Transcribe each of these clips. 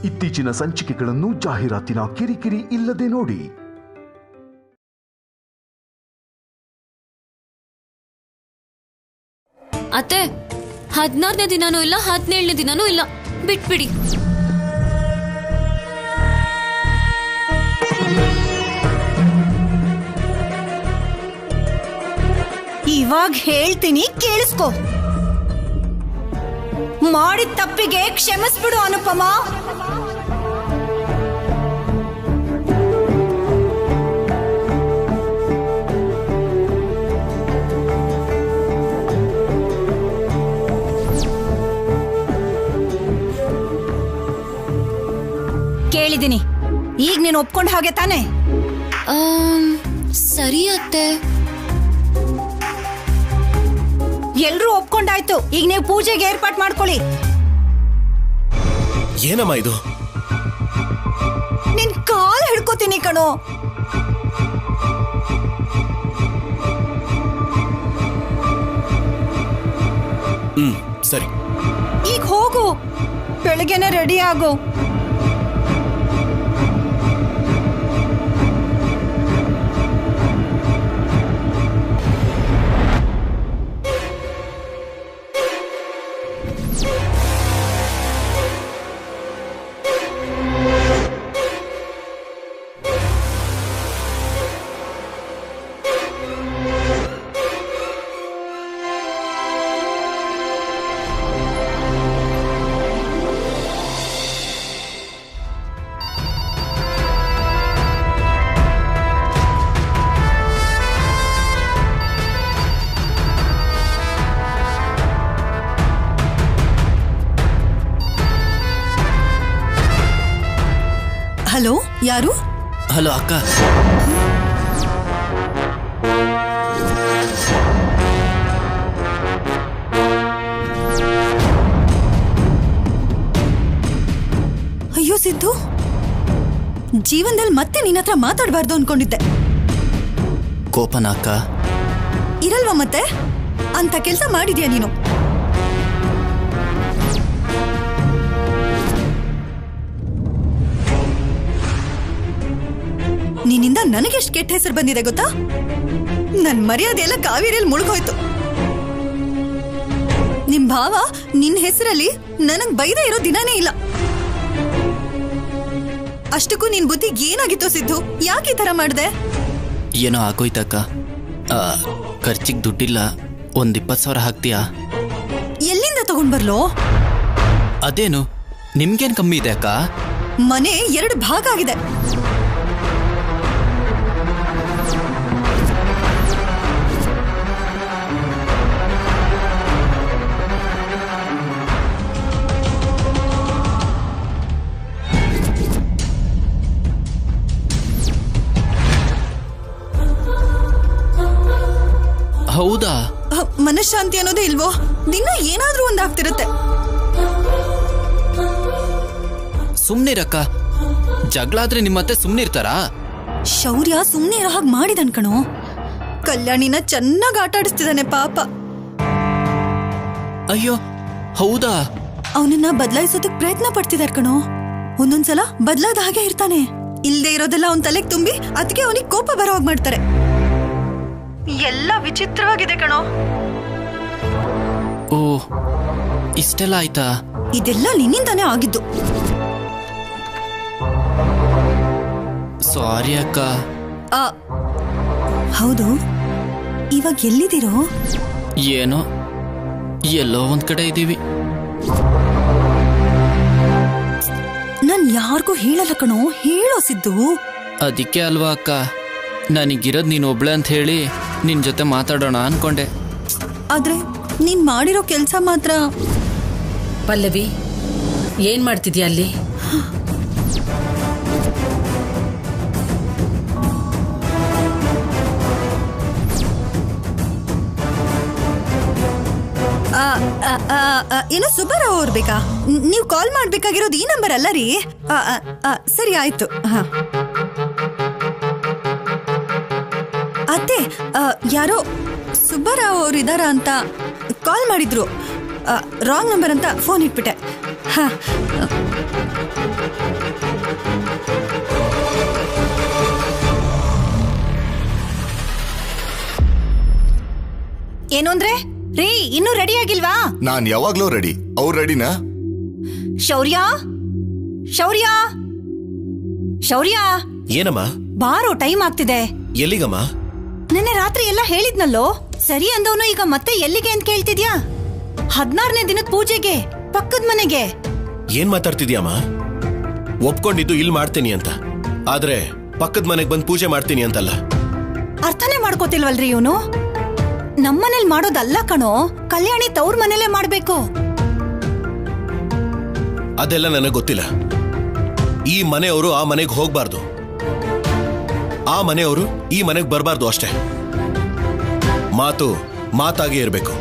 ಇತ್ತೀಚಿನ ಸಂಚಿಕೆಗಳನ್ನು ಜಾಹೀರಾತಿನ ಕಿರಿಕಿರಿ ಇಲ್ಲದೆ ನೋಡಿ. ಅತ್ತೆ, 16ನೇ ದಿನಾನೂ ಇಲ್ಲ, 17ನೇ ದಿನಾನೂ ಇಲ್ಲ, ಬಿಟ್ಬಿಡಿ. ಇವಾಗ ಹೇಳ್ತೀನಿ, ಕೇಳಿಸ್ಕೊ. ಮಾಡಿದ ತಪ್ಪಿಗೆ ಕ್ಷಮಿಸ್ಬಿಡು ಅನುಪಮ. ಕೇಳಿದ್ದೀನಿ, ಈಗ ನೀನು ಒಪ್ಕೊಂಡ ಹಾಗೆ ತಾನೆ? ಸರಿ ಅತ್ತೆ. ಎಲ್ರೂ ಒಪ್ಕೊಂಡಾಯ್ತು, ಈಗ ನೀವು ಪೂಜೆಗೆ ಏರ್ಪಾಟ್ ಮಾಡ್ಕೊಳ್ಳಿ. ಏನಮ್ಮ ಇದು? ನಿನ್ ಕಾಲ್ ಹಿಡ್ಕೋತೀನಿ ಕಣೋ. ಸರಿ, ಈಗ ಹೋಗು, ಬೆಳಗ್ಗೆನೆ ರೆಡಿ ಆಗು. ಹಲೋ, ಯಾರು? ಹಲೋ ಅಕ್ಕ. ಅಯ್ಯೋ ಸಿದ್ದು, ಜೀವನದಲ್ಲಿ ಮತ್ತೆ ನಿನ್ನ ಹತ್ರ ಮಾತಾಡಬಾರ್ದು ಅನ್ಕೊಂಡಿದ್ದೆ. ಕೋಪನ ಅಕ್ಕ? ಇರಲ್ವಾ ಮತ್ತೆ? ಅಂತ ಕೆಲಸ ಮಾಡಿದ್ಯಾ ನೀನು? ನಿನ್ನಿಂದ ನನಗೆಷ್ಟು ಕೆಟ್ಟ ಹೆಸರು ಬಂದಿದೆ ಗೊತ್ತಾ? ನನ್ ಮರ್ಯಾದೆ ಎಲ್ಲ ಕಾವೇರಿಯಲ್ಲಿ ಮುಳುಗೋಯ್ತು. ನಿಮ್ ಭಾವ ನಿನ್ ಹೆಸರಲ್ಲಿ ನನಗ್ ಬೈದ ಇರೋ ದಿನಾನೇ ಇಲ್ಲ. ಅಷ್ಟಕ್ಕೂ ನಿನ್ ಬುದ್ಧಿ ಏನಾಗಿತ್ತು ಸಿದ್ದು? ಯಾಕೆ ಈ ತರ ಮಾಡ್ದೆ? ಏನೋ ಆಗೋಯ್ತಕ್ಕ. ಖರ್ಚಿಗೆ ದುಡ್ಡಿಲ್ಲ, ಒಂದ್ 20,000 ಹಾಕ್ತೀಯಾ? ಎಲ್ಲಿಂದ ತಗೊಂಡ್ ಬರ್ಲೋ? ಅದೇನು ನಿಮ್ಗೇನ್ ಕಮ್ಮಿ ಇದೆ ಅಕ್ಕ? ಮನೆ 2 ಭಾಗ ಆಗಿದೆ. ಹೌದಾ? ಮನಃಶಾಂತಿ ಅನ್ನೋದೇ ಇಲ್ವೋ? ದಿನ ಏನಾದ್ರೂ ಒಂದಾಗ್ತಿರುತ್ತೆ. ಸುಮ್ನಿರಕ್ಕ, ಜಗಳ ಆದ್ರೆ ನಿಮ್ಮತ್ತೆ ಸುಮ್ನಿರ್ತಾರಾ? ಶೌರ್ಯ ಸುಮ್ನೆ ಇರೋ ಹಾಗೆ ಮಾಡಿದನ್ ಕಣೋ. ಕಲ್ಯಾಣಿನ ಚೆನ್ನಾಗಿ ಆಟ ಆಡಿಸ್ತಿದ್ದಾನೆ ಪಾಪ. ಅಯ್ಯೋ ಹೌದಾ? ಅವನನ್ನ ಬದಲಾಯಿಸೋದಕ್ ಪ್ರಯತ್ನ ಪಡ್ತಿದಾರ ಕಣೋ. ಒಂದೊಂದ್ಸಲ ಬದಲಾದ ಹಾಗೆ ಇರ್ತಾನೆ. ಇಲ್ದೇ ಇರೋದೆಲ್ಲ ಅವನ್ ತಲೆಗೆ ತುಂಬಿ ಅದಕ್ಕೆ ಅವನಿಗೆ ಕೋಪ ಬರೋ ಹಾಗೆ ಮಾಡ್ತಾರೆ. ಎಲ್ಲ ವಿಚಿತ್ರವಾಗಿದೆ ಕಣೋ. ಓ, ಇಷ್ಟೆಲ್ಲ ಆಯ್ತಾ? ಇದೆಲ್ಲ ನಿನ್ನಿಂದಾನೇ ಆಗಿದ್ದು. ಸಾರಿ ಅಕ್ಕ. ಹೌದು, ಇವಾಗ ಎಲ್ಲಿದ್ದೀರೋ? ಏನೋ ಎಲ್ಲೋ ಒಂದ್ ಕಡೆ ಇದ್ದೀವಿ. ನಾನ್ ಯಾರಿಗೂ ಹೇಳಲ್ಲ ಕಣೋ. ಹೇಳೋ ಸಿದ್ದು. ಅದಕ್ಕೆ ಅಲ್ವಾ ಅಕ್ಕ ನನಗಿರೋದ್ ನೀನ್ ಒಬ್ಳೆ ಅಂತ ಹೇಳಿ ನಿನ್ ಜೊತೆ ಮಾತಾಡೋಣ ಅನ್ಕೊಂಡೆ. ಆದ್ರೆ ನೀನ್ ಮಾಡಿರೋ ಕೆಲ್ಸ ಮಾತ್ರ. ಪಲ್ಲವಿ, ಏನ್ ಮಾಡ್ತಿದ್ಯಾ ಅಲ್ಲಿ? ಏನೋ ಸುಬ್ಬರಾವ್ ಅವ್ರು ಬೇಕಾ? ನೀವು ಕಾಲ್ ಮಾಡ್ಬೇಕಾಗಿರೋದು ಈ ನಂಬರ್ ಅಲ್ಲ ರೀ. ಸರಿ ಆಯ್ತು. ಅತ್ತೆ, ಯಾರೋ ಸುಬ್ಬರಾವ್ ಅವ್ರು ಇದಾರ ಅಂತ ಕಾಲ್ ಮಾಡಿದ್ರು. ರಾಂಗ್ ನಂಬರ್ ಅಂತ ಫೋನ್ ಇಟ್ಬಿಟ್ಟೆ. ಏನು ಅಂದ್ರೆ ರೀ ಇನ್ನೂ ರೆಡಿ ಆಗಿಲ್ವಾ? ನಾನ್ ಯಾವಾಗ್ಲೂ ರೆಡಿ. ಅವ್ರು ರೆಡಿನಾ? ಶೌರ್ಯ ಶೌರ್ಯ ಶೌರ್ಯ ಏನಮ್ಮ? ಬಾರೋ, ಟೈಮ್ ಆಗ್ತಿದೆ. ಎಲ್ಲಿಗಮ್ಮ? ನಿನ್ನೆ ರಾತ್ರಿ ಎಲ್ಲ ಹೇಳಿದ್ನಲ್ಲೋ, ಸರಿ ಅಂದವನು ಈಗ ಮತ್ತೆ ಎಲ್ಲಿಗೆ ಅಂತ ಕೇಳ್ತಿದ್ಯಾ? 16ನೇ ದಿನದ ಪೂಜೆಗೆ ಪಕ್ಕದ ಮನೆಗೆ. ಏನ್ ಮಾತಾಡ್ತಿದ್ಯಮ್ಮ? ಒಪ್ಕೊಂಡಿದ್ದು ಇಲ್ಲಿ ಮಾಡ್ತೀನಿ ಅಂತ, ಆದ್ರೆ ಪಕ್ಕದ ಮನೆಗೆ ಬಂದು ಪೂಜೆ ಮಾಡ್ತೀನಿ ಅಂತಲ್ಲ. ಅರ್ಥನೇ ಮಾಡ್ಕೋತಿಲ್ವಲ್ರಿ ಇವನು. ನಮ್ಮನೇಲಿ ಮಾಡೋದಲ್ಲ ಕಣೋ, ಕಲ್ಯಾಣಿ ತವ್ರ ಮನೇಲೆ ಮಾಡ್ಬೇಕು. ಅದೆಲ್ಲ ನನಗೆ ಗೊತ್ತಿಲ್ಲ. ಈ ಮನೆಯವರು ಆ ಮನೆಗೆ ಹೋಗ್ಬಾರ್ದು, ಆ ಮನೆಯವರು ಈ ಮನೆಗೆ ಬರಬಾರ್ದು ಅಷ್ಟೇ. ಮಾತು ಮಾತಾಗೇ ಇರಬೇಕು.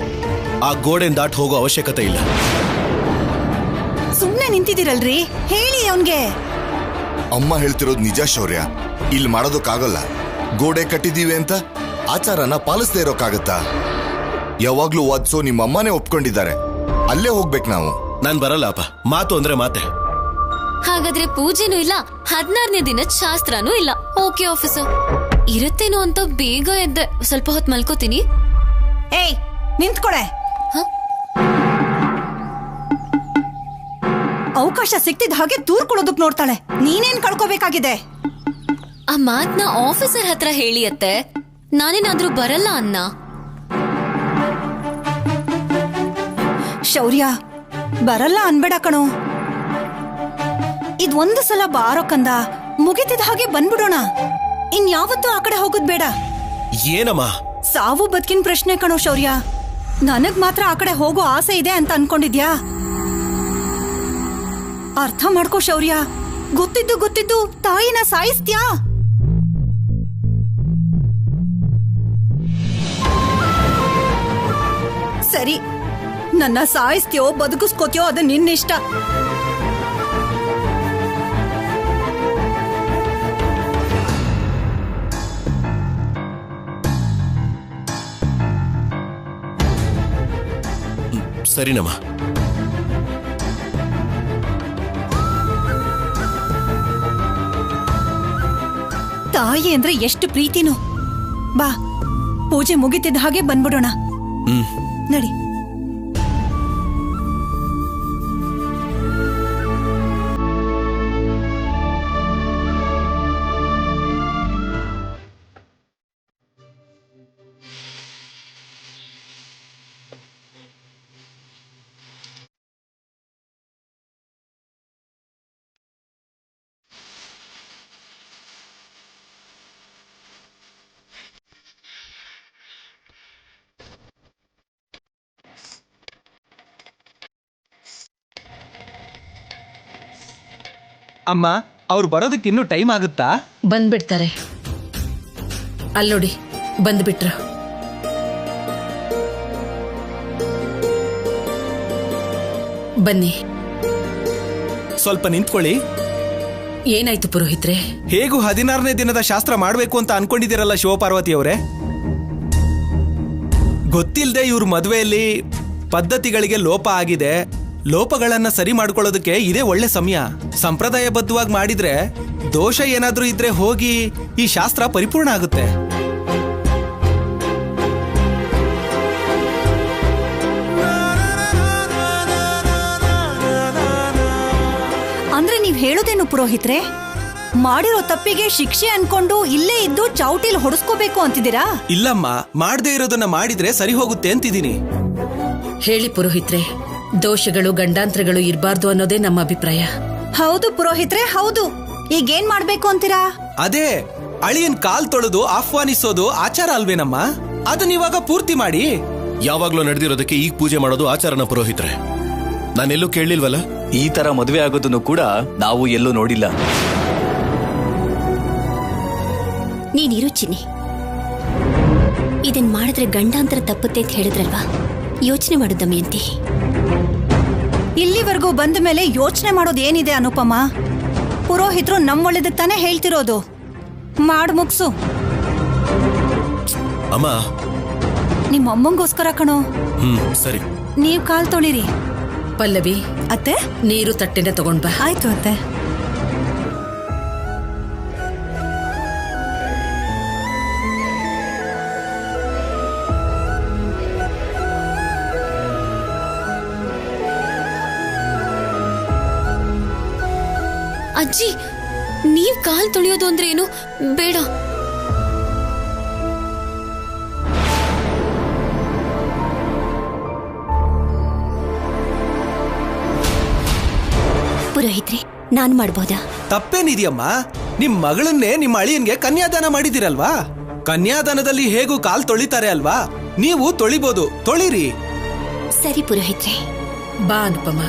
ಆ ಗೋಡೆನ್ ದಾಟ್ ಹೋಗೋ ಅವಶ್ಯಕತೆ ಇಲ್ಲ. ಸುಮ್ನೆ ನಿಂತಿದ್ದೀರಲ್ರಿ, ಹೇಳಿ ಅವನ್ಗೆ. ಅಮ್ಮ ಹೇಳ್ತಿರೋದು ನಿಜ ಶೌರ್ಯ. ಇಲ್ಲಿ ಮಾಡೋದಕ್ಕಾಗಲ್ಲ. ಗೋಡೆ ಕಟ್ಟಿದೀವಿ ಅಂತ ಆಚಾರನ ಪಾಲಿಸದೇ ಇರೋಕ್ಕಾಗತ್ತಾ? ಯಾವಾಗ್ಲೂ ವಾದ್ಸೋ ನಿಮ್ಮಮ್ಮನೇ ಒಪ್ಕೊಂಡಿದ್ದಾರೆ, ಅಲ್ಲೇ ಹೋಗ್ಬೇಕು ನಾವು. ನಾನ್ ಬರಲ್ಲ ಅಪ್ಪ. ಮಾತು ಅಂದ್ರೆ ಮಾತೆ. ಹಾಗಾದ್ರೆ ಪೂಜೆನೂ ಇಲ್ಲ, 16ನೇ ದಿನದ ಶಾಸ್ತ್ರನೂ ಇಲ್ಲ. ಓಕೆ ಆಫೀಸರ್, ಇರುತ್ತೇನೋ ಅಂತ ಬೇಗ ಎದ್ದೆ. ಸ್ವಲ್ಪ ಹೊತ್ತು ಮಲ್ಕೋತೀನಿ. ಏಯ್ ನಿಂತ್ಕೊಳೆ. ಅವಕಾಶ ಸಿಕ್ತಿದ ಹಾಗೆ ದೂರ್ ಕೊಡೋದಕ್ ನೋಡ್ತಾಳೆ. ನೀನೇನ್ ಕಳ್ಕೋಬೇಕಾಗಿದೆ? ಆ ಮಾತ್ನ ಆಫೀಸರ್ ಹತ್ರ ಹೇಳಿ ಅತ್ತೆ. ನಾನೇನಾದ್ರೂ ಬರಲ್ಲ ಅನ್ನ. ಶೌರ್ಯ, ಬರಲ್ಲ ಅನ್ಬೇಡ ಕಣೋ. ಇದ್ ಒಂದು ಸಲ ಬಾರೋ ಕಂದ, ಮುಗಿತಿದ ಹಾಗೆ ಬಂದ್ಬಿಡೋಣ. ಇನ್ಯಾವತ್ತೂ ಆ ಕಡೆ ಹೋಗೋದ್ ಬೇಡ. ಏನಮ್ಮ? ಸಾವು ಬದುಕಿನ ಪ್ರಶ್ನೆ ಕಣೋ ಶೌರ್ಯ. ನನಗ್ ಮಾತ್ರ ಆ ಕಡೆ ಹೋಗೋ ಆಸೆ ಇದೆ ಅಂತ ಅನ್ಕೊಂಡಿದ್ಯಾ? ಅರ್ಥ ಮಾಡ್ಕೋ ಶೌರ್ಯ. ಗೊತ್ತಿದ್ದು ತಾಯಿನ ಸಾಯಿಸ್ತ್ಯಾ? ಸರಿ, ನನ್ನ ಸಾಯಿಸ್ತೀಯೋ ಬದುಕಿಸ್ಕೋತೀಯೋ ಅದು ನಿನ್ನಿಷ್ಟ. ಸರಿನಮ್ಮ. ತಾಯಿ ಅಂದ್ರೆ ಎಷ್ಟು ಪ್ರೀತಿನೋ. ಬಾ, ಪೂಜೆ ಮುಗಿತಿದ್ದ ಹಾಗೆ ಬಂದ್ಬಿಡೋಣ. ನಡಿ. ಅಮ್ಮ, ಅವ್ರು ಬರೋದಕ್ಕೆ ಇನ್ನೂ ಟೈಮ್ ಆಗುತ್ತಾ? ಬಂದ್ಬಿಡ್ತಾರೆ. ಅಲ್ಲೋಡಿ, ಬಂದ್ಬಿಟ್ರ. ಬನ್ನಿ. ಸ್ವಲ್ಪ ನಿಂತ್ಕೊಳ್ಳಿ. ಏನಾಯ್ತು ಪುರೋಹಿತ್ರೆ? ಹೇಗೂ 16ನೇ ದಿನದ ಶಾಸ್ತ್ರ ಮಾಡಬೇಕು ಅಂತ ಅನ್ಕೊಂಡಿದ್ದೀರಲ್ಲ ಶಿವಪಾರ್ವತಿ ಅವರೇ. ಗೊತ್ತಿಲ್ಲದೆ ಇವ್ರ ಮದುವೆಯಲ್ಲಿ ಪದ್ಧತಿಗಳಿಗೆ ಲೋಪ ಆಗಿದೆ. ಲೋಪಗಳನ್ನ ಸರಿ ಮಾಡ್ಕೊಳ್ಳೋದಕ್ಕೆ ಇದೇ ಒಳ್ಳೆ ಸಮಯ. ಸಂಪ್ರದಾಯಬದ್ಧವಾಗಿ ಮಾಡಿದ್ರೆ ದೋಷ ಏನಾದ್ರೂ ಇದ್ರೆ ಹೋಗಿ ಈ ಶಾಸ್ತ್ರ ಪರಿಪೂರ್ಣ ಆಗುತ್ತೆ. ಅಂದ್ರೆ ನೀವ್ ಹೇಳೋದೇನು ಪುರೋಹಿತ್ರೆ? ಮಾಡಿರೋ ತಪ್ಪಿಗೆ ಶಿಕ್ಷೆ ಅನ್ಕೊಂಡು ಇಲ್ಲೇ ಇದ್ದು ಚೌಟಿಲ್ ಹೊಡೆಸ್ಕೋಬೇಕು ಅಂತಿದ್ದೀರಾ? ಇಲ್ಲಮ್ಮ, ಮಾಡದೇ ಇರೋದನ್ನ ಮಾಡಿದ್ರೆ ಸರಿ ಹೋಗುತ್ತೆ ಅಂತಿದ್ದೀನಿ. ಹೇಳಿ ಪುರೋಹಿತ್ರೆ, ದೋಷಗಳು ಗಂಡಾಂತರಗಳು ಇರಬಾರ್ದು ಅನ್ನೋದೇ ನಮ್ಮ ಅಭಿಪ್ರಾಯ. ಹೌದು ಪುರೋಹಿತ್ರೆ, ಹೌದು. ಈಗೇನ್ ಮಾಡ್ಬೇಕು ಅಂತೀರಾ? ಅದೇ ಅಳಿಯನ್ ಕಾಲ್ ತೊಳೆದು ಆಹ್ವಾನಿಸೋದು ಆಚಾರ ಅಲ್ವೇನಮ್ಮ? ಅದನ್ನ ಇವಾಗ ಪೂರ್ತಿ ಮಾಡಿ. ಯಾವಾಗ್ಲೂ ನಡೆದಿರೋದಕ್ಕೆ ಈಗ ಪೂಜೆ ಮಾಡೋದು ಆಚಾರನ ಪುರೋಹಿತ್ರೆ? ನಾನೆಲ್ಲೂ ಕೇಳಲಿಲ್ವಲ್ಲ. ಈ ತರ ಮದುವೆ ಆಗೋದನ್ನು ಕೂಡ ನಾವು ಎಲ್ಲೂ ನೋಡಿಲ್ಲ. ನೀನಿರು ಚಿನ್ನಿ. ಇದನ್ ಮಾಡಿದ್ರೆ ಗಂಡಾಂತರ ತಪ್ಪುತ್ತೆ ಅಂತ ಹೇಳಿದ್ರಲ್ವಾ? ಯೋಚನೆ ಮಾಡು ದಮಯಂತಿ. ಇಲ್ಲಿವರೆಗೂ ಬಂದ ಮೇಲೆ ಯೋಚನೆ ಮಾಡೋದು ಏನಿದೆ ಅನುಪಮ? ಪುರೋಹಿತರು ನಮ್ಮೊಳ್ಳೇದಕ್ಕೆ ತಾನೇ ಹೇಳ್ತಿರೋದು. ಮಾಡ್ ಮುಗ್ಸು. ಅಮ್ಮ, ನಿಮ್ಮ ಅಮ್ಮಂಗೋಸ್ಕರ ಕಣೋ. ಸರಿ. ನೀವ್ ಕಾಲ್ ತೊಳಿರಿ. ಪಲ್ಲವಿ, ಅತ್ತೆ ನೀರು ತಟ್ಟೆನ ತಗೊಂಡ್ ಬಾ. ಆಯ್ತು ಅತ್ತೆ. ಅಜ್ಜಿ ನೀವ್ ಕಾಲ್ ತೊಳೆಯೋದು ಅಂದ್ರೆ ಏನು? ಬೇಡ. ಪುರೋಹಿತ್ರೆ, ನಾನ್ ಮಾಡ್ಬೋದಾ? ತಪ್ಪೇನಿದೆಯಮ್ಮ? ನಿಮ್ ಮಗಳನ್ನೇ ನಿಮ್ಮ ಅಳಿಯನ್ಗೆ ಕನ್ಯಾದಾನ ಮಾಡಿದಿರಲ್ವಾ? ಕನ್ಯಾದಾನದಲ್ಲಿ ಹೇಗೂ ಕಾಲ್ ತೊಳಿತಾರೆ ಅಲ್ವಾ? ನೀವು ತೊಳಿಬೋದು, ತೊಳಿರಿ. ಸರಿ ಪುರೋಹಿತ್ರೆ. ಬಾ ಅನುಪಮ.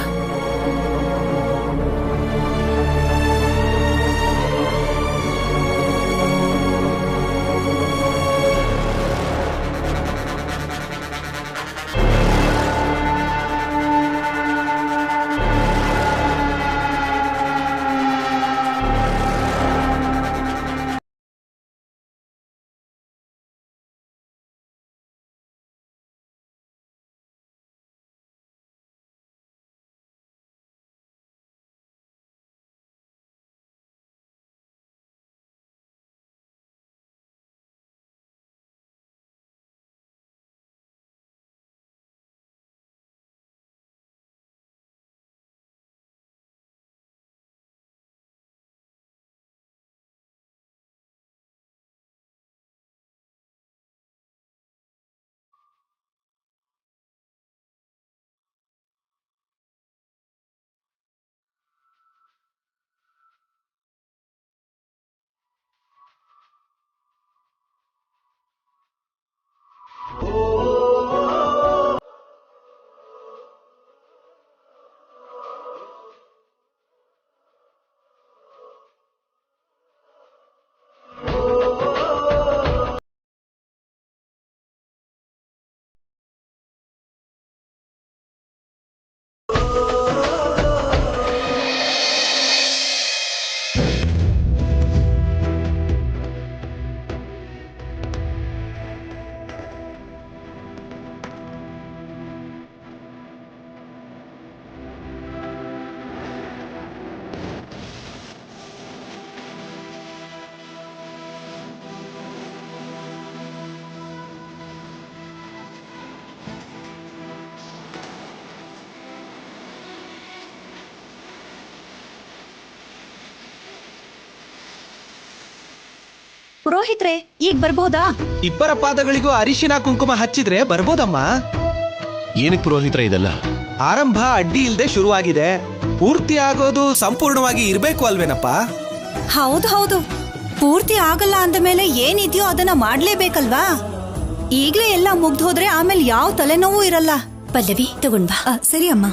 ಪುರೋಹಿತ್ರೆ, ಈಗ ಬರ್ಬೋದಾ? ಇಬ್ಬರ ಪಾದಗಳಿಗೂ ಅರಿಶಿನ ಕುಂಕುಮ ಹಚ್ಚಿದ್ರೆ ಬರ್ಬೋದಮ್ಮ. ಏನಕ್ಕೆ ಪುರೋಹಿತ್ರ ಇದೆಲ್ಲ? ಆರಂಭ ಅಡ್ಡಿ ಇಲ್ದೆ ಶುರುವಾಗಿದೆ, ಪೂರ್ತಿ ಆಗೋದು ಸಂಪೂರ್ಣವಾಗಿ ಇರ್ಬೇಕು ಅಲ್ವೇನಪ್ಪ? ಹೌದು ಹೌದು, ಪೂರ್ತಿ ಆಗಲ್ಲ ಅಂದ ಮೇಲೆ ಏನಿದೆಯೋ ಅದನ್ನ ಮಾಡ್ಲೇಬೇಕಲ್ವಾ? ಈಗ್ಲೇ ಎಲ್ಲ ಮುಗ್ದು ಹೋದ್ರೆ ಆಮೇಲೆ ಯಾವ ತಲೆನೋವು ಇರಲ್ಲ. ಪಲ್ಲವಿ, ತಗೊಂಡ್ ಬಾ. ಸರಿ ಅಮ್ಮ.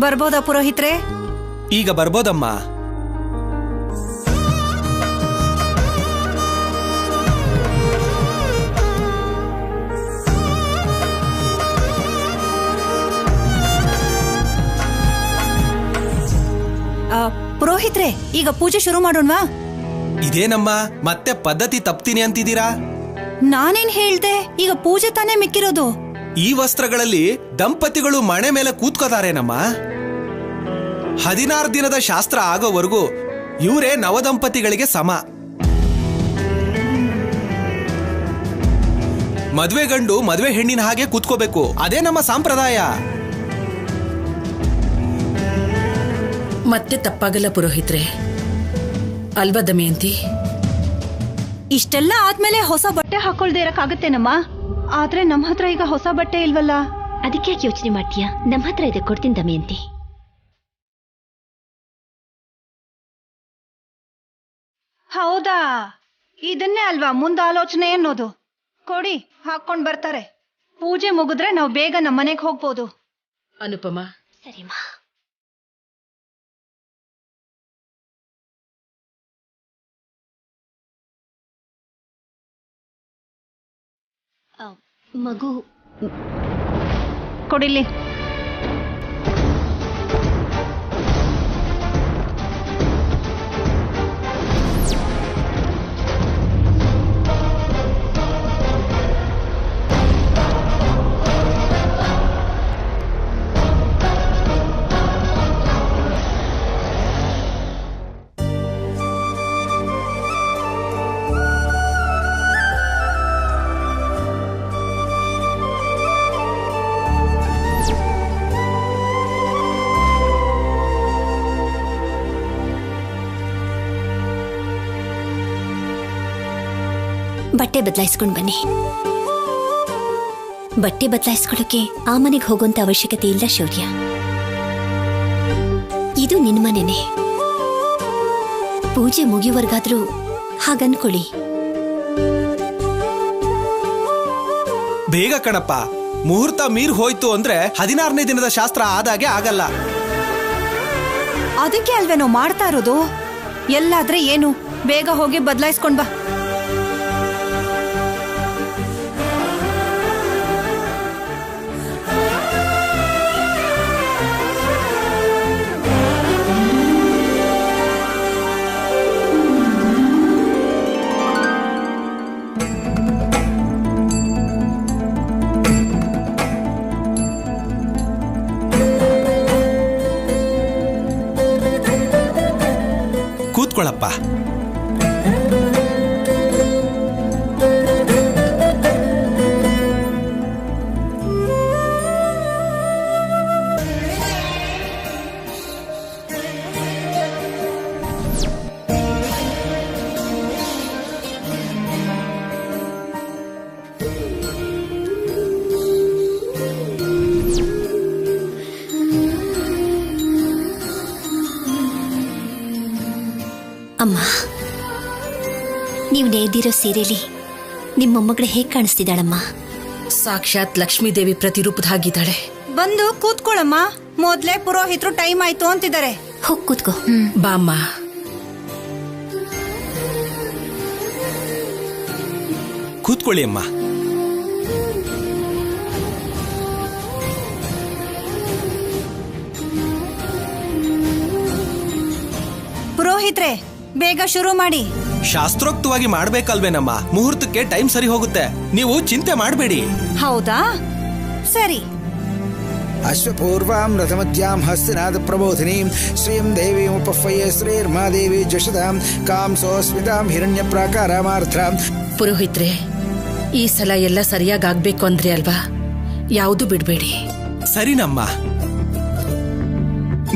ಬರ್ಬೋದಾ ಪುರೋಹಿತ್ರೆ? ಈಗ ಬರ್ಬೋದಮ್ಮ. ಪುರೋಹಿತ್ರೆ, ಈಗ ಪೂಜೆ ಶುರು ಮಾಡೋಣವಾ? ಇದೇನಮ್ಮ ಮತ್ತೆ ಪದ್ಧತಿ ತಪ್ತೀನಿ ಅಂತಿದ್ದೀರಾ? ನಾನೇನ್ ಹೇಳ್ದೆ, ಈಗ ಪೂಜೆ ತಾನೇ ಮಿಕ್ಕಿರೋದು. ಈ ವಸ್ತ್ರಗಳಲ್ಲಿ ದಂಪತಿಗಳು ಮಣೆ ಮೇಲೆ ಕೂತ್ಕೋತಾರೇನಮ್ಮ? 16 ದಿನದ ಶಾಸ್ತ್ರ ಆಗೋವರೆಗೂ ಇವರೇ ನವದಂಪತಿಗಳಿಗೆ ಸಮ. ಮದ್ವೆ ಗಂಡು ಮದ್ವೆ ಹೆಣ್ಣಿನ ಹಾಗೆ ಕೂತ್ಕೋಬೇಕು, ಅದೇ ನಮ್ಮ ಸಂಪ್ರದಾಯ. ಮತ್ತೆ ತಪ್ಪಾಗಲ್ಲ ಪುರೋಹಿತ್ರೆ, ಅಲ್ವಾ ದಮಯಂತಿ? ಇಷ್ಟೆಲ್ಲ ಆದ್ಮೇಲೆ ಹೊಸ ಬಟ್ಟೆ ಹಾಕೊಳ್ದೇ ಇರಕ್ಕಾಗತ್ತೇನಮ್ಮ? ಆದ್ರೆ ನಮ್ಮ ಹತ್ರ ಈಗ ಹೊಸ ಬಟ್ಟೆ ಇಲ್ವಲ್ಲ. ಅದಕ್ಕೆ ಯಾಕೆ ಯೋಚನೆ ಮಾಡ್ತೀಯಾ? ನಮ್ಮ ಹತ್ರ ಇದೆ, ಕೊಡ್ತೀನಿ ದಮಯಂತಿ. ಹೌದಾ? ಇದನ್ನೇ ಅಲ್ವಾ ಮುಂದ ಆಲೋಚನೆ ಅನ್ನೋದು. ಕೊಡಿ, ಹಾಕೊಂಡ್ ಬರ್ತಾರೆ. ಪೂಜೆ ಮುಗಿದ್ರೆ ನಾವು ಬೇಗ ನಮ್ಮ ಮನೆಗೆ ಹೋಗ್ಬೋದು. ಅನುಪಮ, ಸರಿಮಾ. ಮಗು ಕೊಡಿಲಿ. ಬಟ್ಟೆ ಬದಲಾಯಿಸ್ಕೊಂಡು ಬನ್ನಿ. ಬಟ್ಟೆ ಬದಲಾಯಿಸ್ಕೊಳ್ಳೋಕೆ ಆ ಮನೆಗೆ ಹೋಗುವಂತ ಅವಶ್ಯಕತೆ ಇಲ್ಲ ಶೌರ್ಯ. ಇದು ನಿನ್ನ ಮನೆನೇ. ಪೂಜೆ ಮುಗಿಯುವವರೆಗಾದ್ರೂ ಹಾಗನ್ಕೊಳ್ಳಿ. ಬೇಗ ಕಣಪ್ಪ, ಮುಹೂರ್ತ ಮೀರ್ ಹೋಯ್ತು ಅಂದ್ರೆ 16ನೇ ದಿನದ ಶಾಸ್ತ್ರ ಆದಾಗೆ ಆಗಲ್ಲ. ಅದಕ್ಕೆ ಅಲ್ವೇನೋ ಮಾಡ್ತಾ ಇರೋದು. ಎಲ್ಲಾದ್ರೆ ಏನು, ಬೇಗ ಹೋಗಿ ಬದಲಾಯಿಸ್ಕೊಂಡ್ ಬಾ. ಕೂತ್ಕೊಳ್ಳಪ್ಪ. ಅಮ್ಮ, ನೀವು ನೇಯ್ದಿರೋ ಸೀರೆಲಿ ನಿಮ್ಮ ಮೊಮ್ಮಗಳು ಹೇಗೆ ಕಾಣಿಸ್ತಿದ್ದಾಳಮ್ಮ? ಸಾಕ್ಷಾತ್ ಲಕ್ಷ್ಮೀದೇವಿ ಪ್ರತಿರೂಪದ ಹಾಗಿದ್ದಾಳೆ. ಬಂದು ಕೂತ್ಕೊಳ್ಳಮ್ಮ. ಮೊದ್ಲೇ ಪುರೋಹಿತರು ಟೈಮ್ ಆಯ್ತು ಅಂತಿದ್ದಾರೆ. ಹೋಗ್ ಕೂತ್ಕೋ. ಬಾಮ್ಮ. ಕೂತ್ಕೊಳ್ಳಿ ಅಮ್ಮ. ಪುರೋಹಿತ್ರೆ, ಬೇಗ ಶುರು ಮಾಡಿ. ಶಾಸ್ತ್ರೋಕ್ತವಾಗಿ ಮಾಡ್ಬೇಕಲ್ವೇನಮ್ಮ? ಮುಹೂರ್ತಕ್ಕೆ ಟೈಮ್ ಸರಿ ಹೋಗುತ್ತೆ, ನೀವು ಚಿಂತೆ ಮಾಡಬೇಡಿ. ಹೌದಾ? ಸರಿ. ಅಶ್ವಪೂರ್ವಾಂ ರಥಮಧ್ಯಾಂ ಹಸ್ತಿನಾದ ಪ್ರಬೋಧಿನೀಂ ಶ್ರೀಂ ದೇವೀಂ ಉಪಫ್ಫಯೇ ಶ್ರೀರ್ಮಾದೇವಿ ಜಶದಾಂ ಕಾಂಸೋಸ್ಮಿತಾಂ ಹಿರಣ್ಯ ಪ್ರಾಕಾರಮಾರ್ಧ್ರಾಂ. ಪುರೋಹಿತ್ರೆ, ಈ ಸಲ ಎಲ್ಲ ಸರಿಯಾಗಬೇಕು ಅಂದ್ರೆ ಅಲ್ವಾ? ಯಾವುದು ಬಿಡ್ಬೇಡಿ. ಸರಿನಮ್ಮ.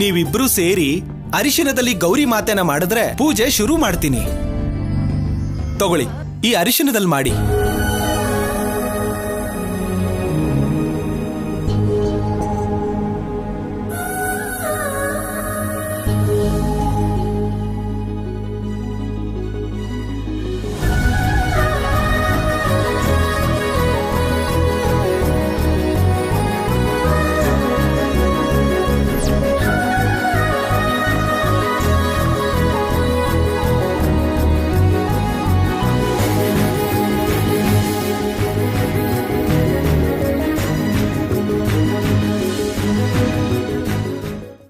ನೀವಿಬ್ರು ಸೇರಿ ಅರಿಶಿನದಲ್ಲಿ ಗೌರಿ ಮಾತೆನ ಮಾಡಿದ್ರೆ ಪೂಜೆ ಶುರು ಮಾಡ್ತೀನಿ. ತಗೊಳ್ಳಿ, ಈ ಅರಿಶಿನದಲ್ಲಿ ಮಾಡಿ.